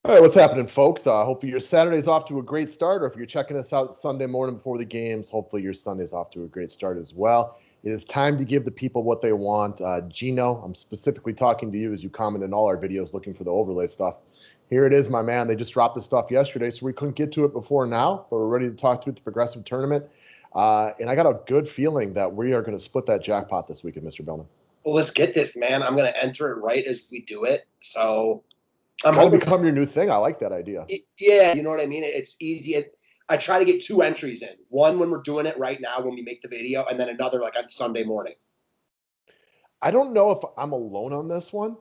All right, what's happening, folks? Hopefully your Saturday's off to a great start, or if you're checking us out Sunday morning before the games, hopefully your Sunday's off to a great start as well. It is time to give the people what they want. Gino, I'm specifically talking to you as you comment in all our videos looking for the overlay stuff. Here it is, my man. They just dropped the stuff yesterday, so we couldn't get to it before now, but we're ready to talk through the progressive tournament. And I got a good feeling that we are going to split that jackpot this weekend, Mr. Bellman. Well, let's get this, man. I'm going to enter it right as we do it. So I'm going to become your new thing. I like that idea. Yeah, you know what I mean? It's easy. I try to get 2 entries in. One when we're doing it right now when we make the video, and then another like on Sunday morning. I don't know if I'm alone on this one,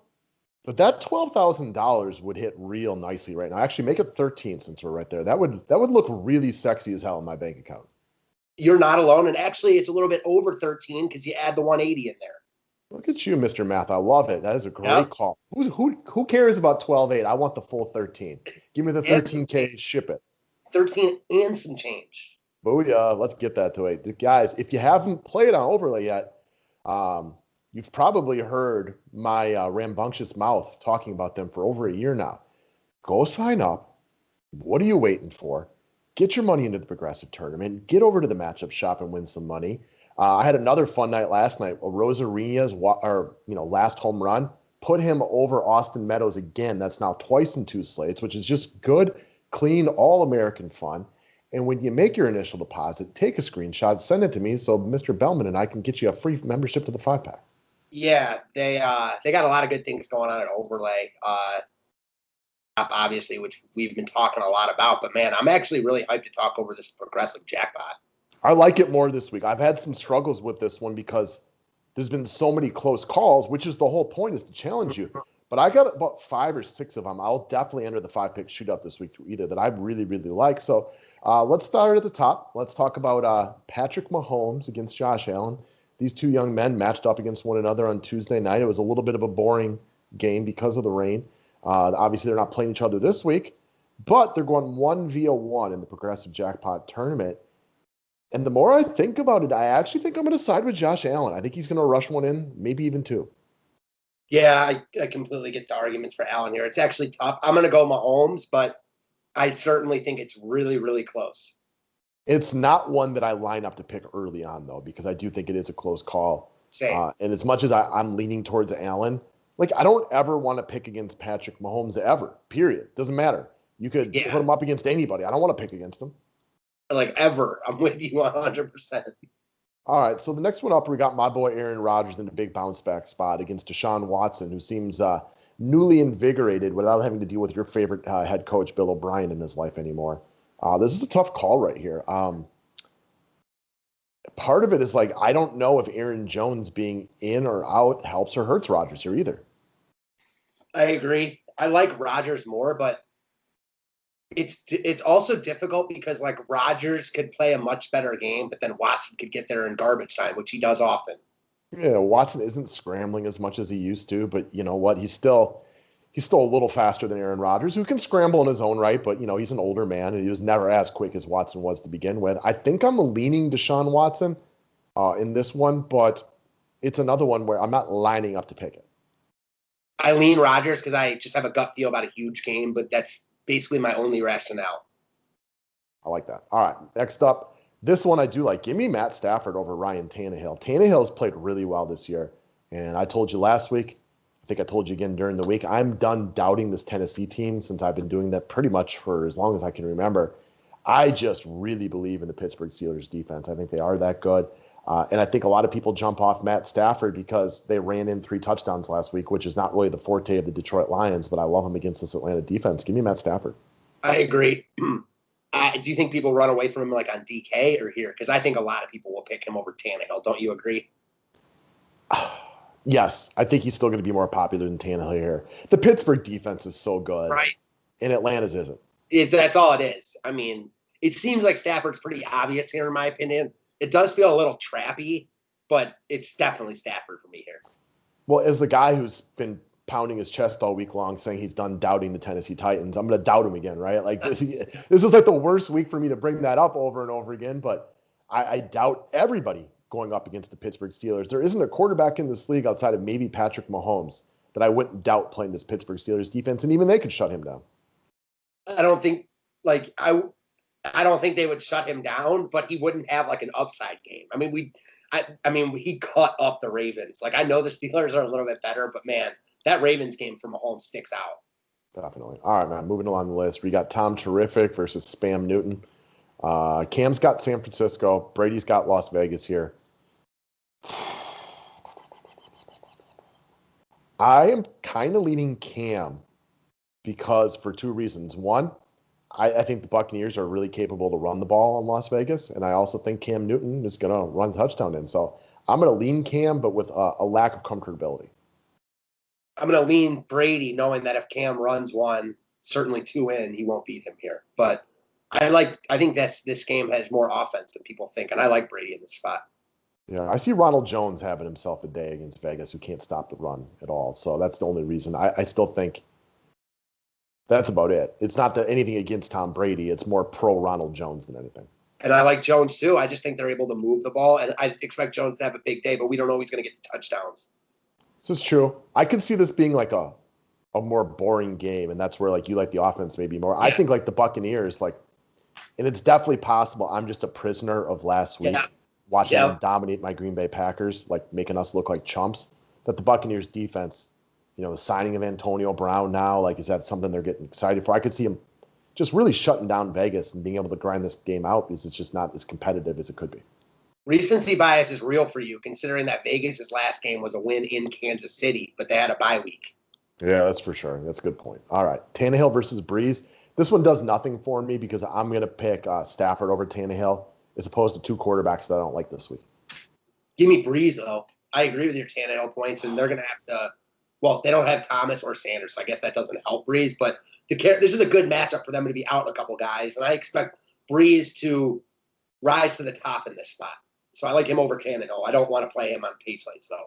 but that $12,000 would hit real nicely right now. Actually, make it 13 since we're right there. That would look really sexy as hell in my bank account. You're not alone, and actually, it's a little bit over 13 because you add the 180 in there. Look at you, Mr. Math. I love it. That is a great call. Who cares about 12.8? I want the full 13. Give me the 13K, ship it. 13 and some change. Booyah. Let's get that to it. Guys, if you haven't played on Overlay yet, you've probably heard my rambunctious mouth talking about them for over a year now. Go sign up. What are you waiting for? Get your money into the progressive tournament. Get over to the matchup shop and win some money. I had another fun night last night. Rosarina's last home run put him over Austin Meadows again. That's now twice in 2 slates, which is just good, clean, all-American fun. And when you make your initial deposit, take a screenshot, send it to me so Mr. Bellman and I can get you a free membership to the 5-pack. Yeah, they got a lot of good things going on at Overlay, obviously, which we've been talking a lot about. But, man, I'm actually really hyped to talk over this progressive jackpot. I like it more this week. I've had some struggles with this one because there's been so many close calls, which is the whole point, is to challenge you. But I got about 5 or 6 of them. I'll definitely enter the 5-pick shootout this week either that I really like. So let's start at the top. Let's talk about Patrick Mahomes against Josh Allen. These two young men matched up against one another on Tuesday night. It was a little bit of a boring game because of the rain. Obviously, they're not playing each other this week, but they're going 1v1 in the progressive jackpot tournament. And the more I think about it, I actually think I'm going to side with Josh Allen. I think he's going to rush one in, maybe even 2. Yeah, I completely get the arguments for Allen here. It's actually tough. I'm going to go Mahomes, but I certainly think it's really close. It's not one that I line up to pick early on, though, because I do think it is a close call. Same. And as much as I'm leaning towards Allen, I don't ever want to pick against Patrick Mahomes ever, period. Doesn't matter. You could put him up against anybody. I don't want to pick against him. Ever. I'm with you 100%. All right, so the next one up, we got my boy Aaron Rodgers in a big bounce back spot against Deshaun Watson, who seems newly invigorated without having to deal with your favorite head coach, Bill O'Brien, in his life anymore. This is a tough call right here. Part of it is I don't know if Aaron Jones being in or out helps or hurts Rodgers here either. I agree. I like Rodgers more, but it's also difficult because Rodgers could play a much better game, but then Watson could get there in garbage time, which he does often. Yeah, Watson isn't scrambling as much as he used to, but you know what? He's still a little faster than Aaron Rodgers, who can scramble in his own right, but he's an older man and he was never as quick as Watson was to begin with. I think I'm leaning Deshaun Watson in this one, but it's another one where I'm not lining up to pick it. I lean Rodgers because I just have a gut feel about a huge game, but that's basically my only rationale. I like that. All right, next up, this one I do like. Give me Matt Stafford over Ryan Tannehill. Tannehill's played really well this year, and I told you last week, I think I told you again during the week, I'm done doubting this Tennessee team since I've been doing that pretty much for as long as I can remember. I just really believe in the Pittsburgh Steelers defense. I think they are that good. And I think a lot of people jump off Matt Stafford because they ran in 3 touchdowns last week, which is not really the forte of the Detroit Lions, but I love him against this Atlanta defense. Give me Matt Stafford. I agree. Do you think people run away from him on DK or here? Because I think a lot of people will pick him over Tannehill. Don't you agree? Yes, I think he's still going to be more popular than Tannehill here. The Pittsburgh defense is so good. Right. And Atlanta's isn't. That's all it is. I mean, it seems like Stafford's pretty obvious here, in my opinion. It does feel a little trappy, but it's definitely Stafford for me here. Well, as the guy who's been pounding his chest all week long saying he's done doubting the Tennessee Titans, I'm going to doubt him again, right? This is the worst week for me to bring that up over and over again, but I doubt everybody going up against the Pittsburgh Steelers. There isn't a quarterback in this league outside of maybe Patrick Mahomes that I wouldn't doubt playing this Pittsburgh Steelers defense, and even they could shut him down. I don't think like I don't think they would shut him down, but he wouldn't have like an upside game. I mean, he cut up the Ravens. Like I know the Steelers are a little bit better, but man, that Ravens game from Mahomes sticks out. Definitely. All right, man. Moving along the list, we got Tom Terrific versus Spam Newton. Cam's got San Francisco. Brady's got Las Vegas here. I am kind of leaning Cam because for two reasons. One, I think the Buccaneers are really capable to run the ball in Las Vegas, and I also think Cam Newton is going to run touchdown in. So I'm going to lean Cam, but with a lack of comfortability. I'm going to lean Brady, knowing that if Cam runs one, certainly two in, he won't beat him here. But I think this game has more offense than people think, and I like Brady in this spot. Yeah, I see Ronald Jones having himself a day against Vegas, who can't stop the run at all. So that's the only reason. I still think that's about it. It's not that anything against Tom Brady. It's more pro Ronald Jones than anything. And I like Jones too. I just think they're able to move the ball, and I expect Jones to have a big day, but we don't know he's going to get the touchdowns. This is true. I could see this being like a more boring game, and that's where like you like the offense maybe more. Yeah. I think like the Buccaneers, like, and it's definitely possible. I'm just a prisoner of last week, watching them dominate my Green Bay Packers, like making us look like chumps. That the Buccaneers defense, the signing of Antonio Brown now, like, is that something they're getting excited for? I could see him just really shutting down Vegas and being able to grind this game out because it's just not as competitive as it could be. Recency bias is real for you, considering that Vegas' last game was a win in Kansas City, but they had a bye week. Yeah, that's for sure. That's a good point. All right, Tannehill versus Breeze. This one does nothing for me because I'm going to pick Stafford over Tannehill as opposed to two quarterbacks that I don't like this week. Give me Breeze, though. I agree with your Tannehill points, and they're going to have to – well, they don't have Thomas or Sanders, so I guess that doesn't help Breeze. But this is a good matchup for them to be out a couple guys, and I expect Breeze to rise to the top in this spot. So I like him over Tannehill. I don't want to play him on pace lights, though.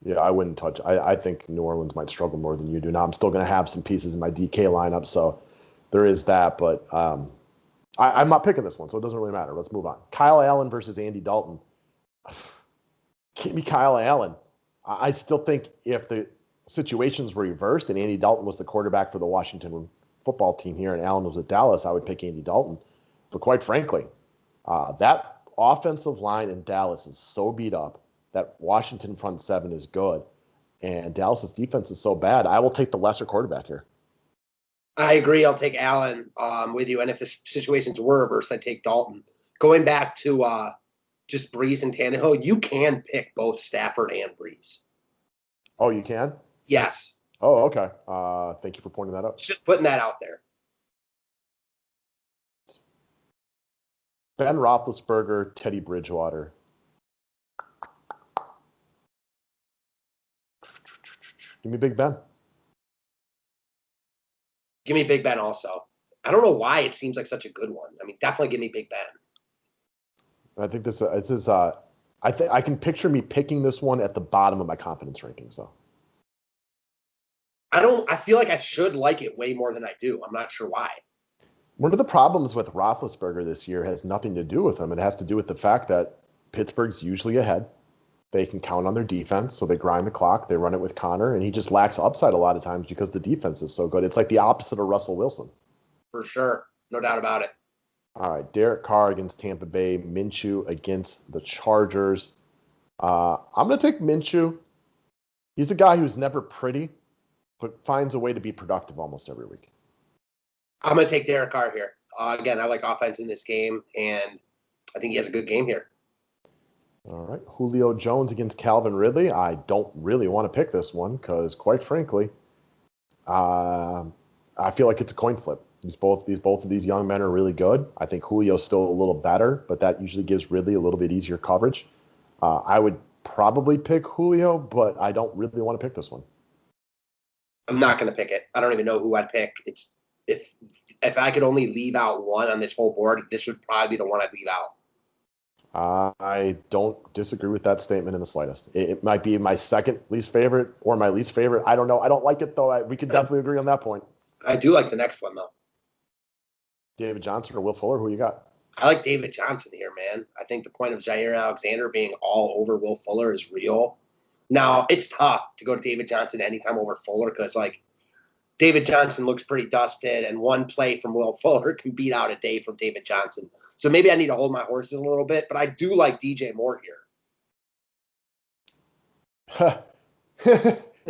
Yeah, I wouldn't touch. I think New Orleans might struggle more than you do. Now, I'm still going to have some pieces in my DK lineup, so there is that. But I'm not picking this one, so it doesn't really matter. Let's move on. Kyle Allen versus Andy Dalton. Give me Kyle Allen. I still think if the situations were reversed and Andy Dalton was the quarterback for the Washington football team here and Allen was with Dallas, I would pick Andy Dalton. But quite frankly, that offensive line in Dallas is so beat up. That Washington front seven is good, and Dallas's defense is so bad. I will take the lesser quarterback here. I agree. I'll take Allen with you. And if the situations were reversed, I'd take Dalton. Going back to just Breeze and Tannehill, you can pick both Stafford and Breeze. Oh, you can? Yes. Oh, okay. Thank you for pointing that out. Just putting that out there. Ben Roethlisberger, Teddy Bridgewater. Give me Big Ben. Give me Big Ben also. I don't know why it seems like such a good one. I mean, definitely give me Big Ben. I think this is I can picture me picking this one at the bottom of my confidence rankings, though. I feel like I should like it way more than I do. I'm not sure why. One of the problems with Roethlisberger this year has nothing to do with him. It has to do with the fact that Pittsburgh's usually ahead. They can count on their defense, so they grind the clock. They run it with Connor, and he just lacks upside a lot of times because the defense is so good. It's like the opposite of Russell Wilson. For sure. No doubt about it. All right, Derek Carr against Tampa Bay. Minshew against the Chargers. I'm going to take Minshew. He's a guy who's never pretty, but finds a way to be productive almost every week. I'm going to take Derek Carr here. Again, I like offense in this game, and I think he has a good game here. All right, Julio Jones against Calvin Ridley. I don't really want to pick this one because, quite frankly, I feel like it's a coin flip. Both of these young men are really good. I think Julio's still a little better, but that usually gives Ridley a little bit easier coverage. I would probably pick Julio, but I don't really want to pick this one. I'm not going to pick it. I don't even know who I'd pick. It's if I could only leave out one on this whole board, this would probably be the one I'd leave out. I don't disagree with that statement in the slightest. It might be my second least favorite or my least favorite. I don't know. I don't like it, though. We could definitely agree on that point. I do like the next one, though. David Johnson or Will Fuller? Who you got? I like David Johnson here, man. I think the point of Jair Alexander being all over Will Fuller is real. Now, it's tough to go to David Johnson anytime over Fuller because, like, David Johnson looks pretty dusted, and one play from Will Fuller can beat out a day from David Johnson. So maybe I need to hold my horses a little bit, but I do like DJ Moore here.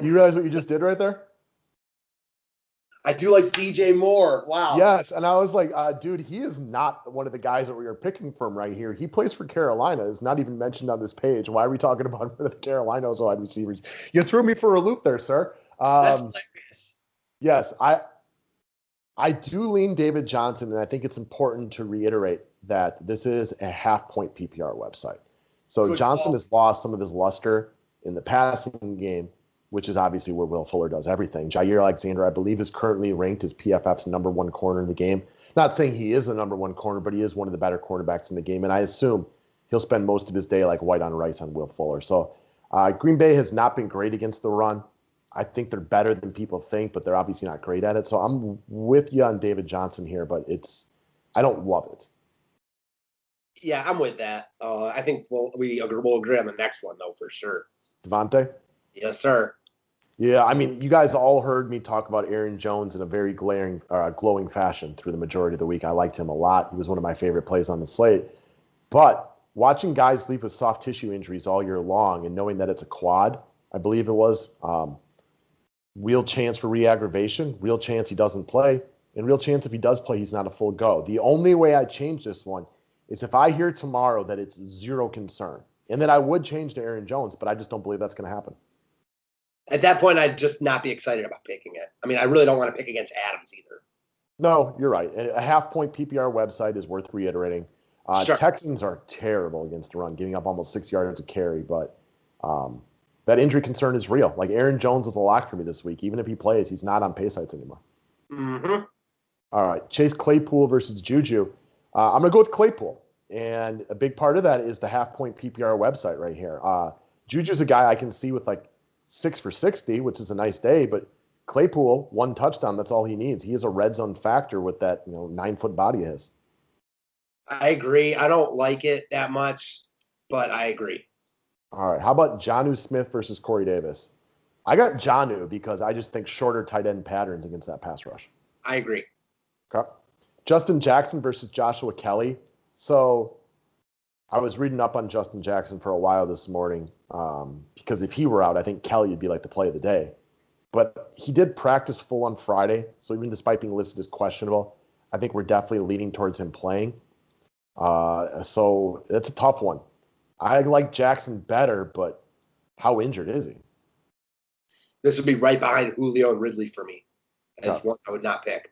You realize what you just did right there? I do like DJ Moore. Wow. Yes, and I was like, dude, he is not one of the guys that we are picking from right here. He plays for Carolina. It's not even mentioned on this page. Why are we talking about one of the Carolina's wide receivers? You threw me for a loop there, sir. That's hilarious. Yes, I do lean David Johnson, and I think it's important to reiterate that this is a half-point PPR website. So Good Johnson call. has lost some of his luster in the passing game, which is obviously where Will Fuller does everything. Jair Alexander, I believe, is currently ranked as PFF's number one corner in the game. Not saying he is the number one corner, but he is one of the better cornerbacks in the game, and I assume he'll spend most of his day like white on rice on Will Fuller. So Green Bay has not been great against the run. I think they're better than people think, but they're obviously not great at it. So I'm with you on David Johnson here, but I don't love it. Yeah, I'm with that. I think we'll agree on the next one, though, for sure. Devontae? Yes, sir. Yeah, I mean, you guys all heard me talk about Aaron Jones in a very glowing fashion through the majority of the week. I liked him a lot. He was one of my favorite plays on the slate. But watching guys leave with soft tissue injuries all year long and knowing that it's a quad, I believe it was, real chance for re-aggravation, real chance he doesn't play, and real chance if he does play, he's not a full go. The only way I change this one is if I hear tomorrow that it's zero concern. And then I would change to Aaron Jones, but I just don't believe that's going to happen. At that point, I'd just not be excited about picking it. I mean, I really don't want to pick against Adams either. No, you're right. A half-point PPR website is worth reiterating. Sure. Texans are terrible against the run, giving up almost 6 yards a carry, but that injury concern is real. Like Aaron Jones was a lock for me this week. Even if he plays, he's not on pay sites anymore. Mm-hmm. All right, Chase Claypool versus Juju. I'm going to go with Claypool. And a big part of that is the half-point PPR website right here. Juju's a guy I can see with like 6 for 60, which is a nice day, but Claypool, 1 touchdown, that's all he needs. He is a red zone factor with that 9-foot body of his. I agree. I don't like it that much, but I agree. All right, how about Jonnu Smith versus Corey Davis? I got Jonnu because I just think shorter tight end patterns against that pass rush. I agree. Okay. Justin Jackson versus Joshua Kelly. So I was reading up on Justin Jackson for a while this morning because if he were out, I think Kelly would be like the play of the day. But he did practice full on Friday, so even despite being listed as questionable, I think we're definitely leaning towards him playing. So it's a tough one. I like Jackson better, but how injured is he? This would be right behind Julio and Ridley for me. As one I would not pick.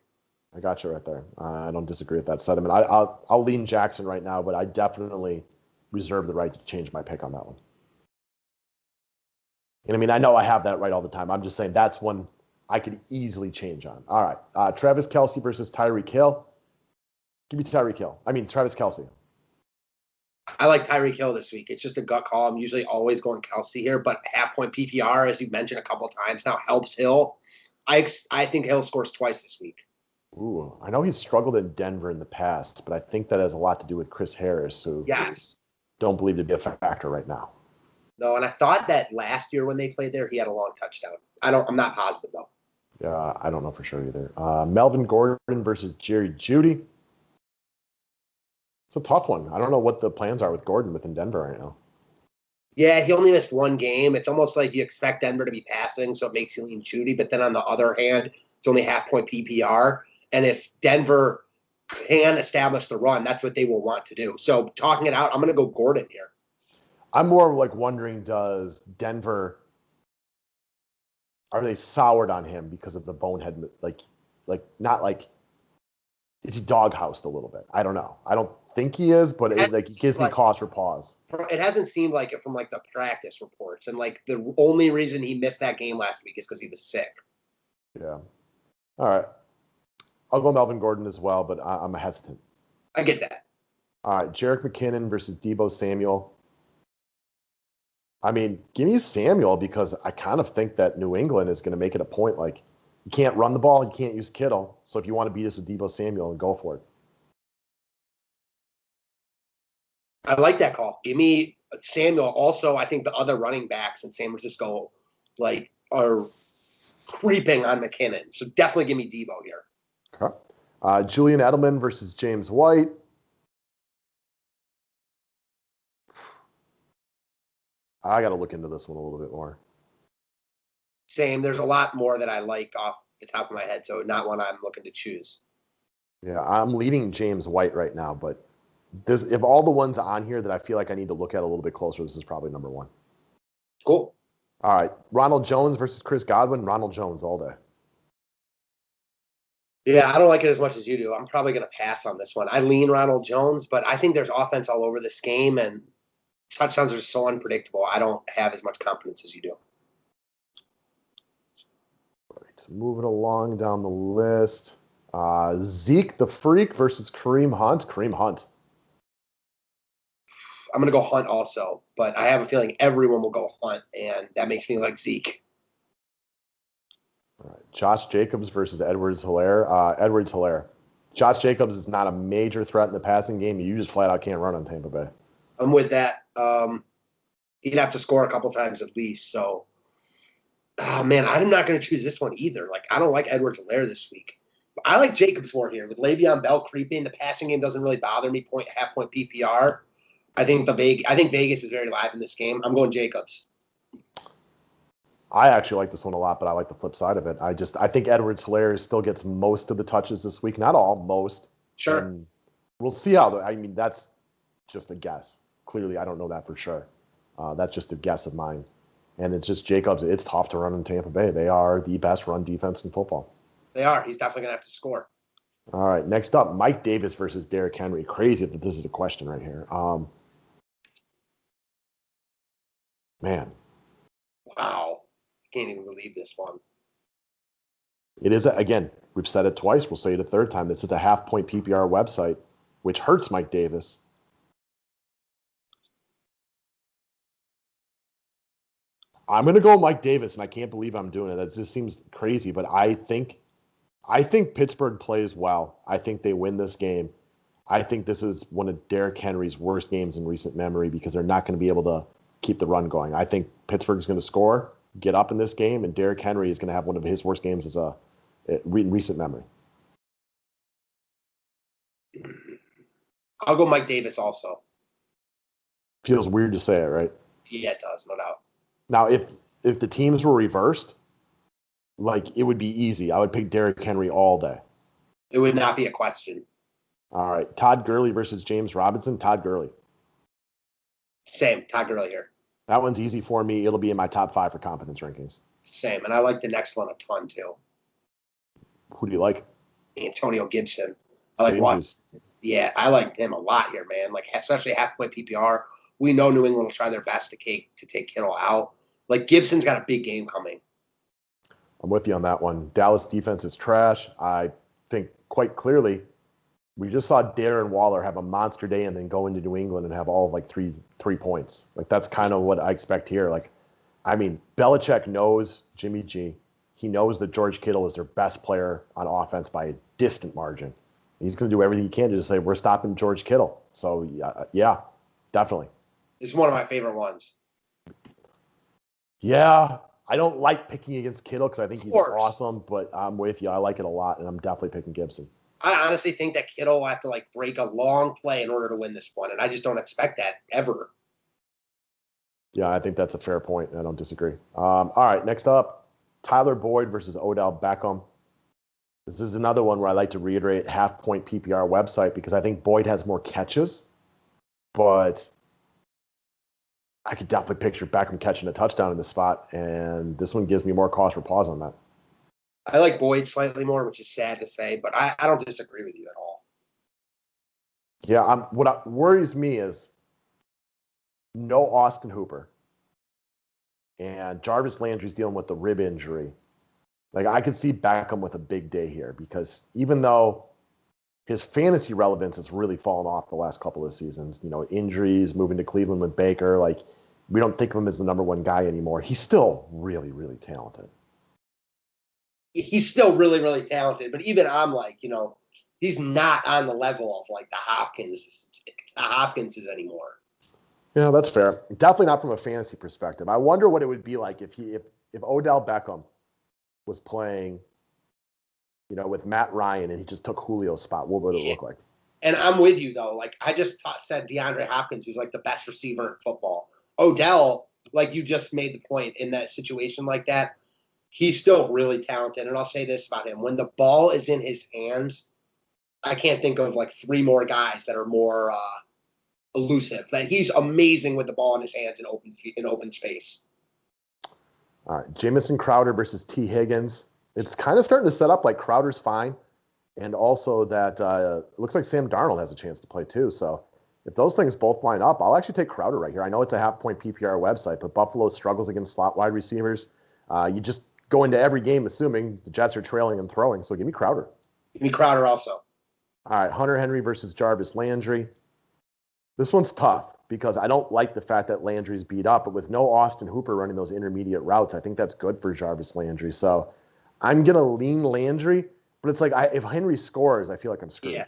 I got you right there. I don't disagree with that sentiment. I'll lean Jackson right now, but I definitely reserve the right to change my pick on that one. And I mean, I know I have that right all the time. I'm just saying that's one I could easily change on. All right. Travis Kelce versus Tyreek Hill. Give me Tyreek Hill. I mean, Travis Kelce. I like Tyreek Hill this week. It's just a gut call. I'm usually always going Kelce here, but half-point PPR, as you mentioned a couple times now, helps Hill. I think Hill scores twice this week. Ooh, I know he's struggled in Denver in the past, but I think that has a lot to do with Chris Harris, who don't believe to be a factor right now. No, and I thought that last year when they played there, he had a long touchdown. I'm not positive though. Yeah, I don't know for sure either. Melvin Gordon versus Jerry Jeudy. It's a tough one. I don't know what the plans are with Gordon within Denver right now. Yeah, he only missed 1 game. It's almost like you expect Denver to be passing, so it makes you lean Jeudy. But then on the other hand, it's only half-point PPR. And if Denver can establish the run, that's what they will want to do. So talking it out, I'm going to go Gordon here. I'm more like wondering, does Denver, are they soured on him because of the bonehead, like not like, is he doghoused a little bit? I don't know. I don't think he is, but it gives me cause for pause. It hasn't seemed like it from like the practice reports. And like the only reason he missed that game last week is because he was sick. Yeah. All right. I'll go Melvin Gordon as well, but I'm hesitant. I get that. All right. Jerick McKinnon versus Deebo Samuel. I mean, give me Samuel because I kind of think that New England is going to make it a point. Like, you can't run the ball, you can't use Kittle. So if you want to beat us with Deebo Samuel, go for it. I like that call. Give me Samuel. Also, I think the other running backs in San Francisco are creeping on McKinnon. So definitely give me Debo here. Okay. Julian Edelman versus James White. I got to look into this one a little bit more. Same. There's a lot more that I like off the top of my head, so not one I'm looking to choose. Yeah, I'm leading James White right now, but this, if all the ones on here that I feel like I need to look at a little bit closer, this is probably number one. Cool. All right. Ronald Jones versus Chris Godwin. Ronald Jones all day. Yeah, I don't like it as much as you do. I'm probably going to pass on this one. I lean Ronald Jones, but I think there's offense all over this game, and touchdowns are so unpredictable. I don't have as much confidence as you do. All right. Moving along down the list. Zeke the Freak versus Kareem Hunt. Kareem Hunt. I'm going to go Hunt also, but I have a feeling everyone will go Hunt, and that makes me like Zeke. All right. Josh Jacobs versus Edwards-Helaire. Edwards-Helaire. Josh Jacobs is not a major threat in the passing game. You just flat out can't run on Tampa Bay. I'm with that. He'd have to score a couple times at least. So, oh man, I'm not going to choose this one either. Like, I don't like Edwards-Helaire this week. But I like Jacobs more here. With Le'Veon Bell creeping, the passing game doesn't really bother me. Half point PPR. I think Vegas is very live in this game. I'm going Jacobs. I actually like this one a lot, but I like the flip side of it. I think Edwards-Helaire still gets most of the touches this week. Not all, most. Sure. And we'll see how. I mean, that's just a guess. Clearly, I don't know that for sure. That's just a guess of mine. And it's just Jacobs. It's tough to run in Tampa Bay. They are the best run defense in football. They are. He's definitely going to have to score. All right. Next up, Mike Davis versus Derrick Henry. Crazy that this is a question right here. Man. Wow. I can't even believe this one. It is, again, we've said it twice. We'll say it a third time. This is a half-point PPR website, which hurts Mike Davis. I'm going to go Mike Davis, and I can't believe I'm doing it. It just seems crazy, but I think Pittsburgh plays well. I think they win this game. I think this is one of Derrick Henry's worst games in recent memory because they're not going to be able to keep the run going. I think Pittsburgh's going to score, get up in this game, and Derrick Henry is going to have one of his worst games in recent memory. I'll go Mike Davis also. Feels weird to say it, right? Yeah, it does, no doubt. Now, if the teams were reversed, like it would be easy. I would pick Derrick Henry all day. It would not be a question. All right. Todd Gurley versus James Robinson. Todd Gurley. Same. Todd Gurley here. That one's easy for me. It'll be in my top 5 for confidence rankings. Same. And I like the next one a ton, too. Who do you like? Antonio Gibson. I like him a lot here, man. Like, especially half-point PPR. We know New England will try their best to take Kittle out. Like, Gibson's got a big game coming. I'm with you on that one. Dallas defense is trash. I think quite clearly we just saw Darren Waller have a monster day and then go into New England and have all of like three points. Like, that's kind of what I expect here. Like, I mean, Belichick knows Jimmy G. He knows that George Kittle is their best player on offense by a distant margin. He's going to do everything he can to say, we're stopping George Kittle. So, yeah, definitely. This is one of my favorite ones. Yeah, I don't like picking against Kittle because I think he's awesome, but I'm with you. I like it a lot, and I'm definitely picking Gibson. I honestly think that Kittle will have to, like, break a long play in order to win this one, and I just don't expect that ever. Yeah, I think that's a fair point. I don't disagree. All right, next up, Tyler Boyd versus Odell Beckham. This is another one where I like to reiterate half-point PPR website because I think Boyd has more catches, but I could definitely picture Beckham catching a touchdown in this spot, and this one gives me more cause for pause on that. I like Boyd slightly more, which is sad to say, but I don't disagree with you at all. Yeah, what worries me is no Austin Hooper, and Jarvis Landry's dealing with the rib injury. Like, I could see Beckham with a big day here because even though his fantasy relevance has really fallen off the last couple of seasons, injuries, moving to Cleveland with Baker, like, we don't think of him as the number one guy anymore. He's still really, really talented. He's still really, really talented, but even I'm like, he's not on the level of like the Hopkinses anymore. Yeah, that's fair. Definitely not from a fantasy perspective. I wonder what it would be like if Odell Beckham was playing, with Matt Ryan and he just took Julio's spot, what would it look like? And I'm with you, though. Like, I just said DeAndre Hopkins, who's like the best receiver in football. Odell, like you just made the point, in that situation like that, he's still really talented. And I'll say this about him. When the ball is in his hands, I can't think of like three more guys that are more elusive. That he's amazing with the ball in his hands in open space. All right, Jamison Crowder versus T. Higgins. It's kind of starting to set up like Crowder's fine. And also that it looks like Sam Darnold has a chance to play too. So if those things both line up, I'll actually take Crowder right here. I know it's a half-point PPR website, but Buffalo struggles against slot wide receivers. You just go into every game assuming the Jets are trailing and throwing. So give me Crowder. Give me Crowder also. All right, Hunter Henry versus Jarvis Landry. This one's tough because I don't like the fact that Landry's beat up, but with no Austin Hooper running those intermediate routes, I think that's good for Jarvis Landry. So I'm going to lean Landry, but it's like if Henry scores, I feel like I'm screwed. Yeah,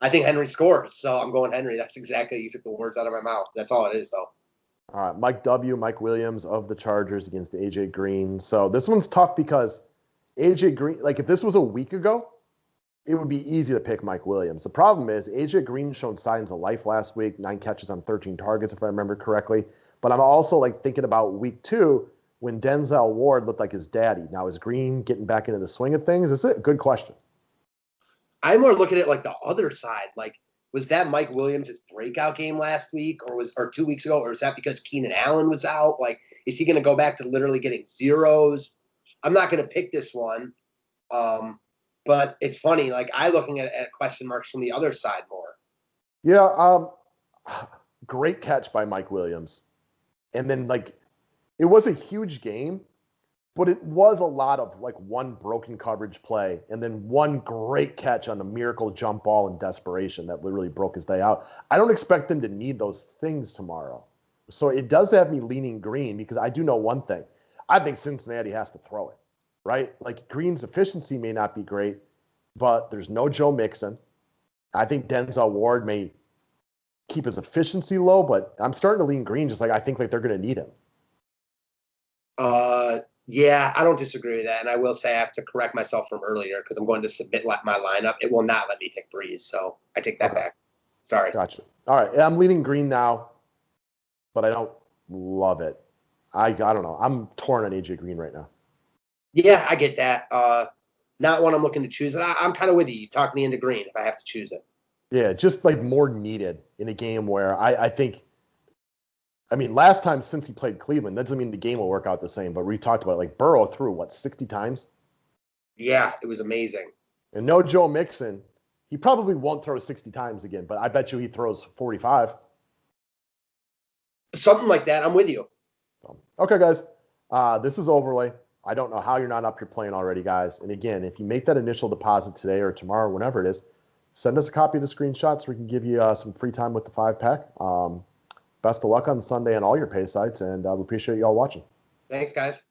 I think Henry scores, so I'm going Henry. That's exactly, you took the words out of my mouth. That's all it is, though. All right, Mike Williams of the Chargers against A.J. Green. So this one's tough because A.J. Green, like if this was a week ago, it would be easy to pick Mike Williams. The problem is A.J. Green showed signs of life last week, 9 catches on 13 targets, if I remember correctly. But I'm also like thinking about week 2 when Denzel Ward looked like his daddy. Now, is Green getting back into the swing of things? Is it a good question? I'm more looking at like the other side. Like, was that Mike Williams' breakout game last week or 2 weeks ago? Or is that because Keenan Allen was out? Like, is he going to go back to literally getting zeros? I'm not going to pick this one. But it's funny. Like, I looking at question marks from the other side more. Yeah. Great catch by Mike Williams. And then, like, it was a huge game, but it was a lot of, like, one broken coverage play and then one great catch on a miracle jump ball in desperation that really broke his day out. I don't expect him to need those things tomorrow. So it does have me leaning Green because I do know one thing. I think Cincinnati has to throw it, right? Like, Green's efficiency may not be great, but there's no Joe Mixon. I think Denzel Ward may keep his efficiency low, but I'm starting to lean Green just like I think like they're going to need him. Yeah, I don't disagree with that. And I will say I have to correct myself from earlier because I'm going to submit my lineup. It will not let me pick Breeze, so I take that back. Sorry. Gotcha. All right, I'm leaning Green now, but I don't love it. I don't know. I'm torn on AJ Green right now. Yeah, I get that. Not one I'm looking to choose. I'm kind of with you. You talk me into Green if I have to choose it. Yeah, just like more needed in a game where I think, I mean, last time since he played Cleveland, that doesn't mean the game will work out the same, but we talked about it. Like Burrow threw, 60 times? Yeah, it was amazing. And no Joe Mixon. He probably won't throw 60 times again, but I bet you he throws 45. Something like that. I'm with you. Okay, guys. This is Overlay. I don't know how you're not up here playing already, guys. And again, if you make that initial deposit today or tomorrow, whenever it is, send us a copy of the screenshot so we can give you some free time with the 5-pack. Best of luck on Sunday on all your pay sites, and we appreciate you all watching. Thanks, guys.